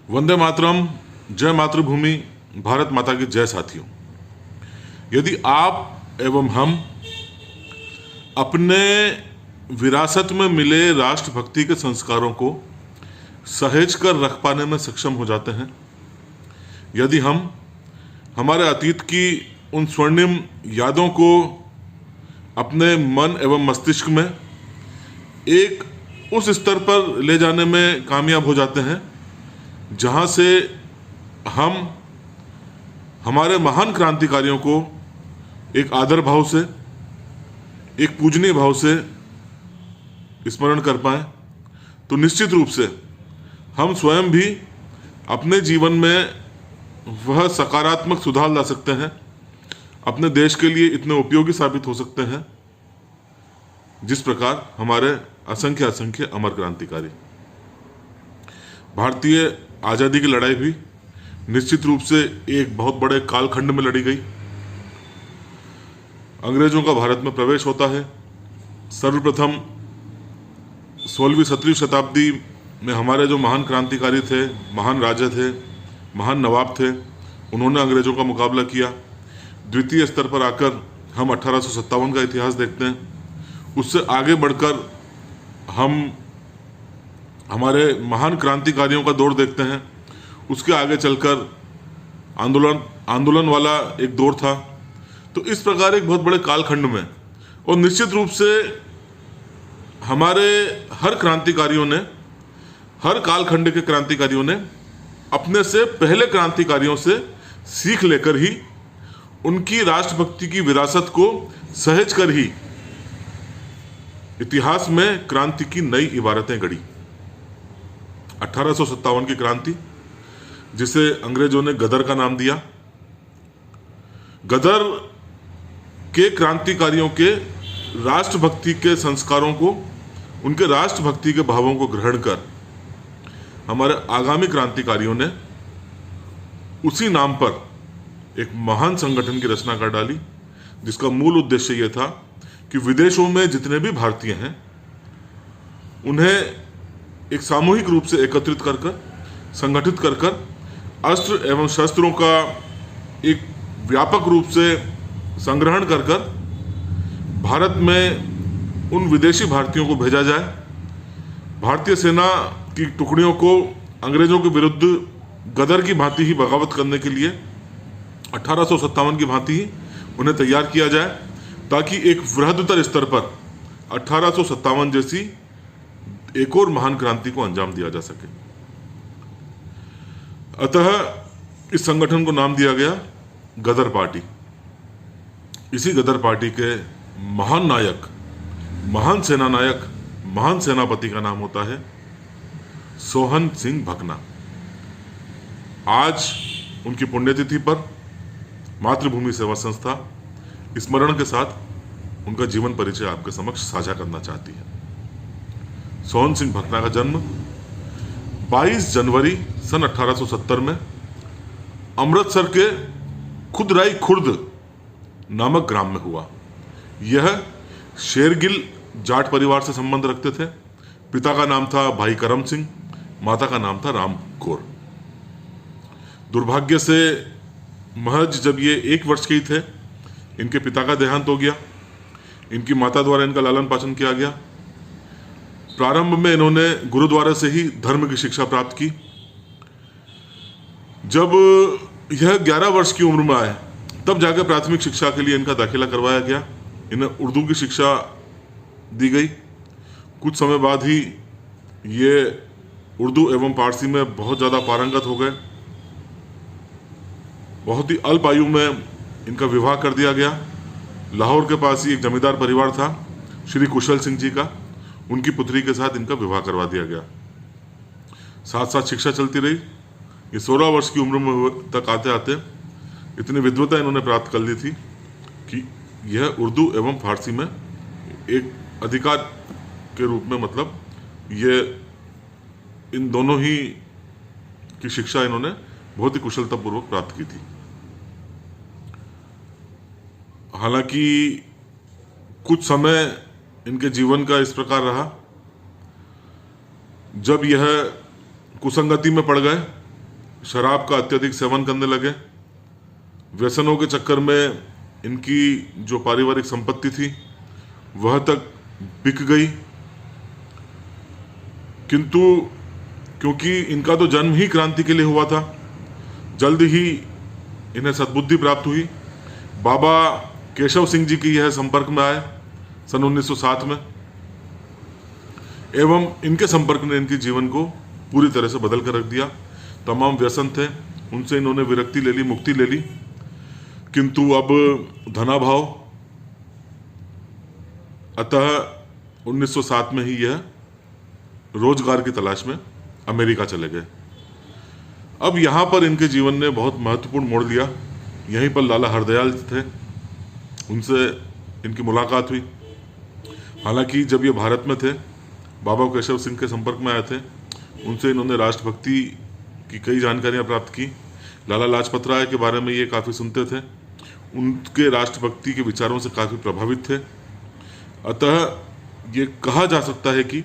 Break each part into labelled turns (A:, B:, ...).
A: वंदे मातरम, जय मातृभूमि, भारत माता की जय। साथियों, यदि आप एवं हम अपने विरासत में मिले राष्ट्रभक्ति के संस्कारों को सहेज कर रख पाने में सक्षम हो जाते हैं, यदि हम हमारे अतीत की उन स्वर्णिम यादों को अपने मन एवं मस्तिष्क में एक उस स्तर पर ले जाने में कामयाब हो जाते हैं जहां से हम हमारे महान क्रांतिकारियों को एक आदर भाव से, एक पूजनीय भाव से स्मरण कर पाएं, तो निश्चित रूप से हम स्वयं भी अपने जीवन में वह सकारात्मक सुधार ला सकते हैं, अपने देश के लिए इतने उपयोगी साबित हो सकते हैं जिस प्रकार हमारे असंख्य अमर क्रांतिकारी। भारतीय आज़ादी की लड़ाई भी निश्चित रूप से एक बहुत बड़े कालखंड में लड़ी गई। अंग्रेजों का भारत में प्रवेश होता है। सर्वप्रथम 16वीं 17वीं शताब्दी में हमारे जो महान क्रांतिकारी थे, महान राजा थे, महान नवाब थे, उन्होंने अंग्रेजों का मुकाबला किया। द्वितीय स्तर पर आकर हम 1857 का इतिहास देखते हैं। उससे आगे बढ़कर हम हमारे महान क्रांतिकारियों का दौर देखते हैं। उसके आगे चलकर आंदोलन वाला एक दौर था। तो इस प्रकार एक बहुत बड़े कालखंड में, और निश्चित रूप से हमारे हर क्रांतिकारियों ने, हर कालखंड के क्रांतिकारियों ने अपने से पहले क्रांतिकारियों से सीख लेकर ही उनकी राष्ट्रभक्ति की विरासत को सहेज कर ही इतिहास में क्रांति की नई इबारतें गढ़ी। 1857 की क्रांति, जिसे अंग्रेजों ने गदर का नाम दिया। गदर के क्रांतिकारियों के राष्ट्रभक्ति के संस्कारों को, उनके राष्ट्रभक्ति के भावों को ग्रहण कर हमारे आगामी क्रांतिकारियों ने उसी नाम पर एक महान संगठन की रचना कर डाली, जिसका मूल उद्देश्य यह था कि विदेशों में जितने भी भारतीय हैं उन्हें एक सामूहिक रूप से एकत्रित कर कर, संगठित कर कर अस्त्र एवं शस्त्रों का एक व्यापक रूप से संग्रहण कर कर भारत में उन विदेशी भारतीयों को भेजा जाए। भारतीय सेना की टुकड़ियों को अंग्रेजों के विरुद्ध गदर की भांति ही बगावत करने के लिए 1857 की भांति ही उन्हें तैयार किया जाए, ताकि एक वृहत्तर स्तर पर 1857 जैसी एक और महान क्रांति को अंजाम दिया जा सके। अतः इस संगठन को नाम दिया गया गदर पार्टी। इसी गदर पार्टी के महान नायक, महान सेनानायक, महान सेनापति का नाम होता है सोहन सिंह भकना। आज उनकी पुण्यतिथि पर मातृभूमि सेवा संस्था स्मरण के साथ उनका जीवन परिचय आपके समक्ष साझा करना चाहती है। सोहन सिंह भकना का जन्म 22 जनवरी सन 1870 में अमृतसर के खुदराई खुर्द नामक ग्राम में हुआ। यह शेरगिल जाट परिवार से संबंध रखते थे। पिता का नाम था भाई करम सिंह, माता का नाम था राम कौर। दुर्भाग्य से महज जब ये 1 वर्ष के ही थे, इनके पिता का देहांत हो गया। इनकी माता द्वारा इनका लालन पालन किया गया। प्रारंभ में इन्होंने गुरुद्वारा से ही धर्म की शिक्षा प्राप्त की। जब यह 11 वर्ष की उम्र में आए, तब जाकर प्राथमिक शिक्षा के लिए इनका दाखिला करवाया गया। इन्हें उर्दू की शिक्षा दी गई। कुछ समय बाद ही ये उर्दू एवं पारसी में बहुत ज़्यादा पारंगत हो गए। बहुत ही अल्प आयु में इनका विवाह कर दिया गया। लाहौर के पास ही एक जमींदार परिवार था, श्री कुशल सिंह जी का, उनकी पुत्री के साथ इनका विवाह करवा दिया गया। साथ साथ शिक्षा चलती रही। ये 16 वर्ष की उम्र में तक आते आते इतनी विद्वता इन्होंने प्राप्त कर ली थी कि यह उर्दू एवं फारसी में एक अधिकार के रूप में, मतलब ये इन दोनों ही की शिक्षा इन्होंने बहुत ही कुशलतापूर्वक प्राप्त की थी। हालांकि कुछ समय इनके जीवन का इस प्रकार रहा, जब यह कुसंगति में पड़ गए शराब का अत्यधिक सेवन करने लगे। व्यसनों के चक्कर में इनकी जो पारिवारिक संपत्ति थी वह तक बिक गई। किंतु क्योंकि इनका तो जन्म ही क्रांति के लिए हुआ था, जल्द ही इन्हें सद्बुद्धि प्राप्त हुई। बाबा केशव सिंह जी की यह संपर्क में आए सन 1907 में, एवं इनके संपर्क ने इनके जीवन को पूरी तरह से बदल कर रख दिया। तमाम व्यसन थे उनसे इन्होंने विरक्ति ले ली, मुक्ति ले ली। किंतु अब धनाभाव, अतः 1907 में ही यह रोजगार की तलाश में अमेरिका चले गए। अब यहाँ पर इनके जीवन ने बहुत महत्वपूर्ण मोड़ लिया। यहीं पर लाला हरदयाल थे, उनसे इनकी मुलाकात हुई। हालांकि जब ये भारत में थे, बाबा केशव सिंह के संपर्क में आए थे, उनसे इन्होंने राष्ट्रभक्ति की कई जानकारियाँ प्राप्त की। लाला लाजपत राय के बारे में ये काफ़ी सुनते थे, उनके राष्ट्रभक्ति के विचारों से काफ़ी प्रभावित थे। अतः ये कहा जा सकता है कि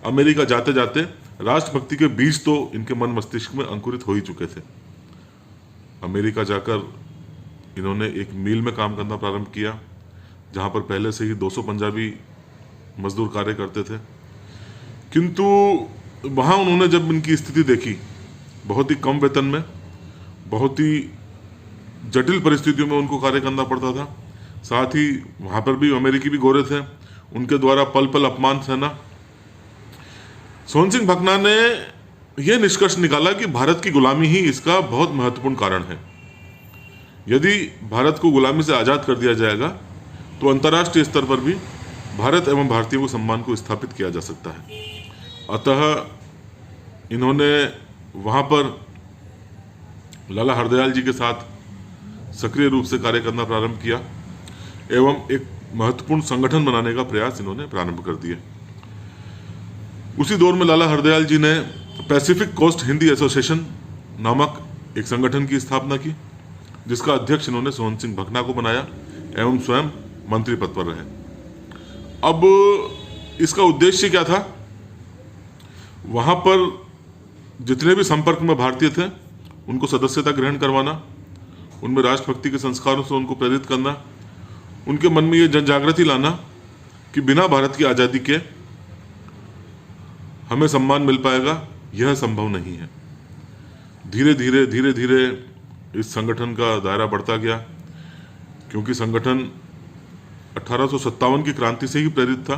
A: अमेरिका जाते जाते राष्ट्रभक्ति के बीज तो इनके मन मस्तिष्क में अंकुरित हो ही चुके थे। अमेरिका जाकर इन्होंने एक मिल में काम करना प्रारंभ किया, जहां पर पहले से ही 200 पंजाबी मजदूर कार्य करते थे। किंतु वहां उन्होंने जब इनकी स्थिति देखी, बहुत ही कम वेतन में, बहुत ही जटिल परिस्थितियों में उनको कार्य करना पड़ता था। साथ ही वहां पर भी अमेरिकी भी गोरे थे, उनके द्वारा पल पल अपमान सहना। सोहन सिंह भकना ने यह निष्कर्ष निकाला कि भारत की गुलामी ही इसका बहुत महत्वपूर्ण कारण है। यदि भारत को गुलामी से आज़ाद कर दिया जाएगा तो अंतर्राष्ट्रीय स्तर पर भी भारत एवं भारतीयों के सम्मान को स्थापित किया जा सकता है। अतः इन्होंने वहाँ पर लाला हरदयाल जी के साथ सक्रिय रूप से कार्य करना प्रारंभ किया एवं एक महत्वपूर्ण संगठन बनाने का प्रयास इन्होंने प्रारंभ कर दिया। उसी दौर में लाला हरदयाल जी ने पैसिफिक कोस्ट हिंदी एसोसिएशन नामक एक संगठन की स्थापना की, जिसका अध्यक्ष इन्होंने सोहन सिंह भकना को बनाया एवं स्वयं मंत्री पद पर रहे। अब इसका उद्देश्य क्या था? वहां पर जितने भी संपर्क में भारतीय थे उनको सदस्यता ग्रहण करवाना, उनमें राष्ट्रभक्ति के संस्कारों से उनको प्रेरित करना, उनके मन में ये जन जागृति लाना कि बिना भारत की आज़ादी के हमें सम्मान मिल पाएगा, यह संभव नहीं है। धीरे धीरे इस संगठन का दायरा बढ़ता गया, क्योंकि संगठन 1857 की क्रांति से ही प्रेरित था।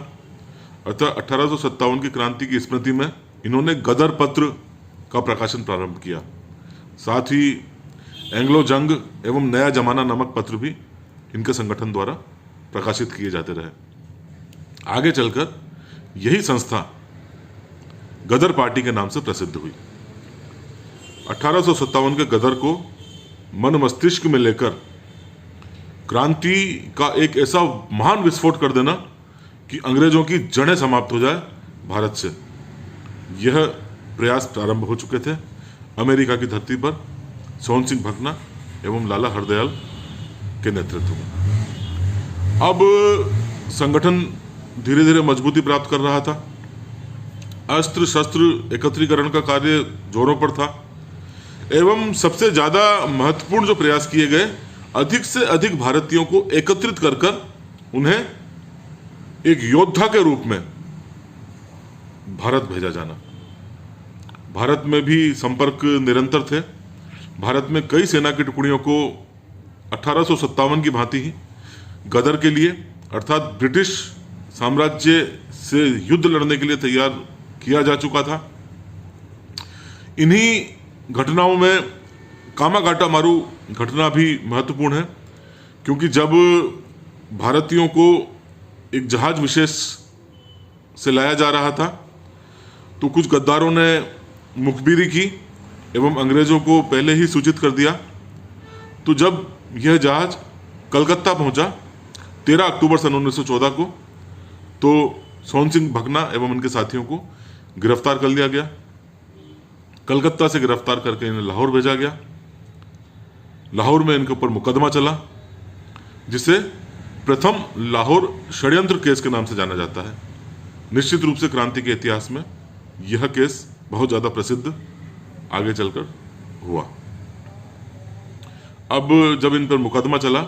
A: अतः 1857 की क्रांति की स्मृति में इन्होंने गदर पत्र का प्रकाशन प्रारंभ किया। साथ ही एंग्लो जंग एवं नया जमाना नामक पत्र भी इनके संगठन द्वारा प्रकाशित किए जाते रहे। आगे चलकर यही संस्था गदर पार्टी के नाम से प्रसिद्ध हुई। 1857 के गदर को मन मस्तिष्क में लेकर क्रांति का एक ऐसा महान विस्फोट कर देना कि अंग्रेजों की जड़ें समाप्त हो जाए भारत से, यह प्रयास प्रारंभ हो चुके थे अमेरिका की धरती पर सोहन सिंह भकना एवं लाला हरदयाल के नेतृत्व में। अब संगठन धीरे धीरे मजबूती प्राप्त कर रहा था। अस्त्र शस्त्र एकत्रीकरण का कार्य जोरों पर था एवं सबसे ज्यादा महत्वपूर्ण जो प्रयास किए गए, अधिक से अधिक भारतीयों को एकत्रित कर कर उन्हें एक योद्धा के रूप में भारत भेजा जाना। भारत में भी संपर्क निरंतर थे। भारत में कई सेना की टुकड़ियों को 1857 की भांति ही गदर के लिए अर्थात ब्रिटिश साम्राज्य से युद्ध लड़ने के लिए तैयार किया जा चुका था। इन्हीं घटनाओं में कामागाटा मारू घटना भी महत्वपूर्ण है, क्योंकि जब भारतीयों को एक जहाज विशेष से लाया जा रहा था तो कुछ गद्दारों ने मुखबिरी की एवं अंग्रेजों को पहले ही सूचित कर दिया। तो जब यह जहाज कलकत्ता पहुंचा 13 अक्टूबर सन 1914 को, तो सोहन सिंह भकना एवं उनके साथियों को गिरफ्तार कर लिया गया। कलकत्ता से गिरफ्तार करके इन्हें लाहौर भेजा गया। लाहौर में इनके ऊपर मुकदमा चला, जिसे प्रथम लाहौर षड्यंत्र केस के नाम से जाना जाता है। निश्चित रूप से क्रांति के इतिहास में यह केस बहुत ज़्यादा प्रसिद्ध आगे चलकर हुआ। अब जब इन पर मुकदमा चला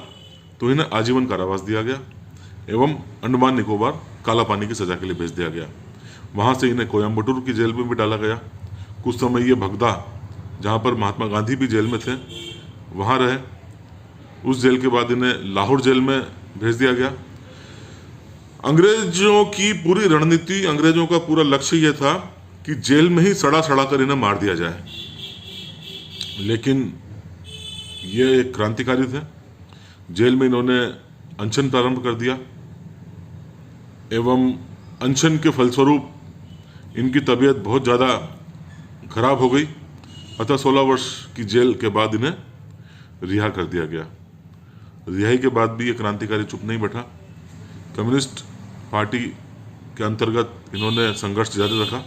A: तो इन्हें आजीवन कारावास दिया गया एवं अंडमान निकोबार काला पानी की सजा के लिए भेज दिया गया। वहां से इन्हें कोयम्बटूर की जेल में भी डाला गया। कुछ समय ये भगदा, जहां पर महात्मा गांधी भी जेल में थे, वहां रहे। उस जेल के बाद इन्हें लाहौर जेल में भेज दिया गया। अंग्रेजों की पूरी रणनीति, अंग्रेजों का पूरा लक्ष्य यह था कि जेल में ही सड़ा सड़ा कर इन्हें मार दिया जाए। लेकिन ये एक क्रांतिकारी थे। जेल में इन्होंने अनशन प्रारंभ कर दिया एवं अनशन के फलस्वरूप इनकी तबीयत बहुत ज़्यादा खराब हो गई। अतः 16 वर्ष की जेल के बाद इन्हें रिहा कर दिया गया। रिहाई के बाद भी ये क्रांतिकारी चुप नहीं बैठा। कम्युनिस्ट पार्टी के अंतर्गत इन्होंने संघर्ष जारी रखा,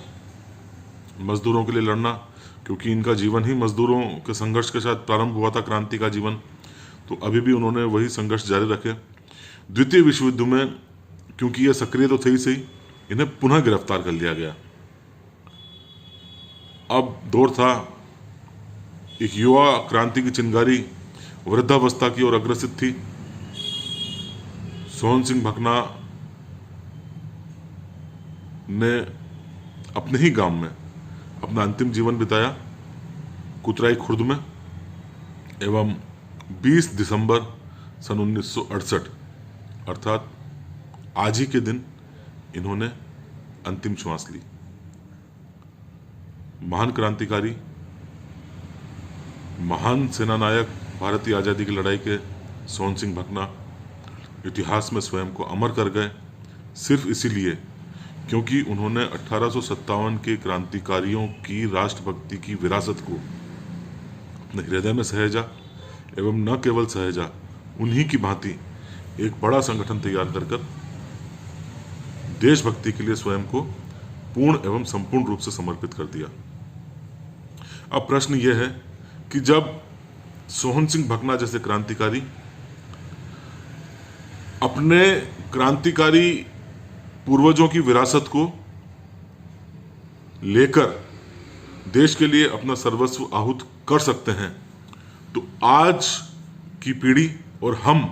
A: मजदूरों के लिए लड़ना, क्योंकि इनका जीवन ही मजदूरों के संघर्ष के साथ प्रारंभ हुआ था, क्रांति का जीवन। तो अभी भी उन्होंने वही संघर्ष जारी रखे। द्वितीय विश्व युद्ध में क्योंकि ये सक्रिय तो थे ही सही, इन्हें पुनः गिरफ्तार कर लिया गया। अब दौर था एक युवा क्रांति की चिंगारी वृद्धावस्था की ओर अग्रसित थी। सोहन सिंह भकना ने अपने ही गांव में अपना अंतिम जीवन बिताया, कुतराई खुर्द में, एवं 20 दिसंबर सन 1968 अर्थात आज ही के दिन इन्होंने अंतिम श्वास ली। महान क्रांतिकारी, महान सेनानायक, भारतीय आज़ादी की लड़ाई के सोहन सिंह भकना इतिहास में स्वयं को अमर कर गए, सिर्फ इसीलिए क्योंकि उन्होंने 1857 के क्रांतिकारियों की राष्ट्रभक्ति की विरासत को अपने हृदय में सहेजा एवं न केवल सहेजा, उन्हीं की भांति एक बड़ा संगठन तैयार कर देशभक्ति के लिए स्वयं को पूर्ण एवं संपूर्ण रूप से समर्पित कर दिया। अब प्रश्न यह है कि जब सोहन सिंह भकना जैसे क्रांतिकारी अपने क्रांतिकारी पूर्वजों की विरासत को लेकर देश के लिए अपना सर्वस्व आहूत कर सकते हैं, तो आज की पीढ़ी और हम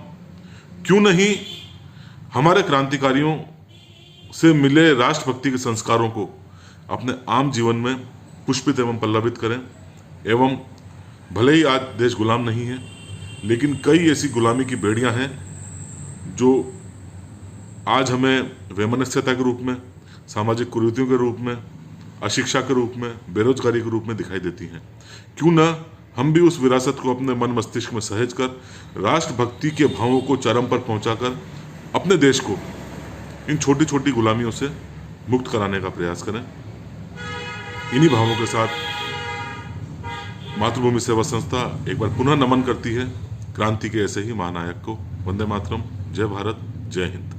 A: क्यों नहीं हमारे क्रांतिकारियों से मिले राष्ट्रभक्ति के संस्कारों को अपने आम जीवन में पुष्पित एवं पल्लवित करें। एवं भले ही आज देश गुलाम नहीं है, लेकिन कई ऐसी गुलामी की बेड़ियां हैं जो आज हमें वैमनस्यता के रूप में, सामाजिक कुरीतियों के रूप में, अशिक्षा के रूप में, बेरोजगारी के रूप में दिखाई देती हैं। क्यों ना हम भी उस विरासत को अपने मन मस्तिष्क में सहेज कर राष्ट्रभक्ति के भावों को चरम पर पहुंचाकर अपने देश को इन छोटी छोटी गुलामियों से मुक्त कराने का प्रयास करें। इन्हीं भावों के साथ मातृभूमि सेवा संस्था एक बार पुनः नमन करती है क्रांति के ऐसे ही महानायक को। वंदे मातरम। जय भारत, जय हिंद।